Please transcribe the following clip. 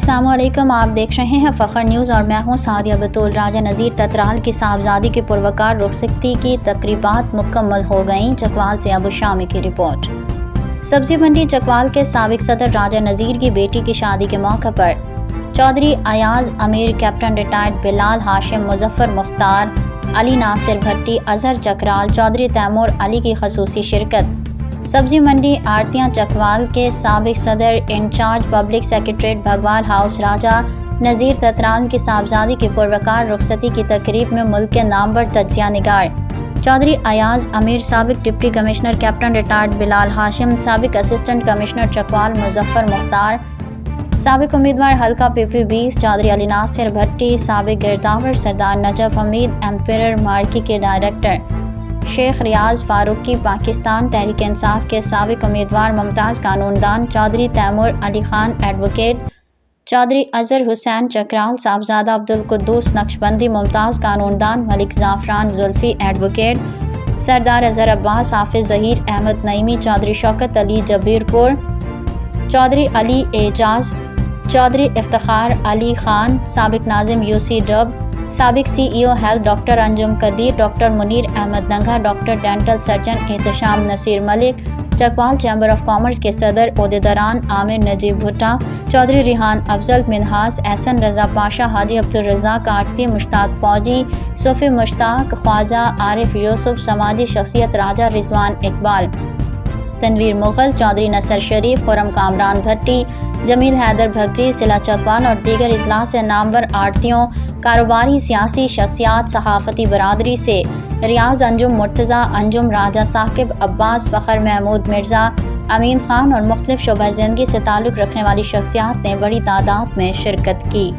السلام علیکم، آپ دیکھ رہے ہیں فخر نیوز اور میں ہوں سعدیہ بطول۔ راجہ نذیر تترال کی صاحبزادی کی پروقار رخصتی کی تقریبات مکمل ہو گئیں۔ چکوال سے ابو شامی کی رپورٹ۔ سبزی منڈی چکوال کے سابق صدر راجہ نذیر کی بیٹی کی شادی کے موقع پر چودھری ایاز امیر، کیپٹن ریٹائرڈ بلال ہاشم، مظفر مختار، علی ناصر بھٹی، اظہر چکرال، چودھری تیمور علی کی خصوصی شرکت۔ سبزی منڈی آڑتیاں چکوال کے سابق صدر in charge public secretariat Bhagwal house Raja Nazir Tatral کی صاحبزادی کی پروقار رخصتی کی تقریب میں ملک کے نامور تجزیہ نگار چودھری ایاز امیر، سابق ڈپٹی کمشنر کیپٹن ریٹائرڈ بلال ہاشم، سابق اسسٹنٹ کمشنر چکوال مظفر مختار، سابق امیدوار حلقہ PP-20 چودھری علی ناصر بھٹی، سابق گرداور سردار نجف حمید ایمپیرر مارکی کے ڈائریکٹر شیخ ریاض فاروقی، پاکستان تحریک انصاف کے سابق امیدوار ممتاز قانون دان چودھری تیمور علی خان ایڈوکیٹ، چودھری اظہر حسین چکرال، صاحبزادہ عبدالقدوس نقشبندی ممتاز قانون دان، ملک زعفران زلفی ایڈوکیٹ، سردار اظہر عباس، حافظ ظہیر احمد نعیمی، چودھری شوکت علی جبیر پور، چودھری علی اعجاز، چودھری افتخار علی خان، سابق ناظم UC ڈب، سابق CEO health doctor Anjum Qadeer, doctor Munir Ahmad Nanga, doctor dental surgeon Ehtisham Naseer Malik, Chakwal chamber of commerce کے صدر عہدیداران عامر نجیب بھٹا، چودھری ریحان افضل، منہاس احسن رضا پاشا، حاجی عبدالرزاق آرتی، مشتاق فوجی، صوفی مشتاق، خواجہ عارف یوسف، سماجی شخصیت راجہ رضوان اقبال، تنویر مغل، چودھری نصر شریف، خرم کامران بھٹی، جمیل حیدر بھگری، صلہ چکوال اور دیگر اضلاع سے نامور آڑتیوں، کاروباری، سیاسی شخصیات، صحافتی برادری سے ریاض انجم مرتضیٰ انجم، راجہ ثاقب عباس، فخر محمود مرزا، امین خان اور مختلف شعبہ زندگی سے تعلق رکھنے والی شخصیات نے بڑی تعداد میں شرکت کی۔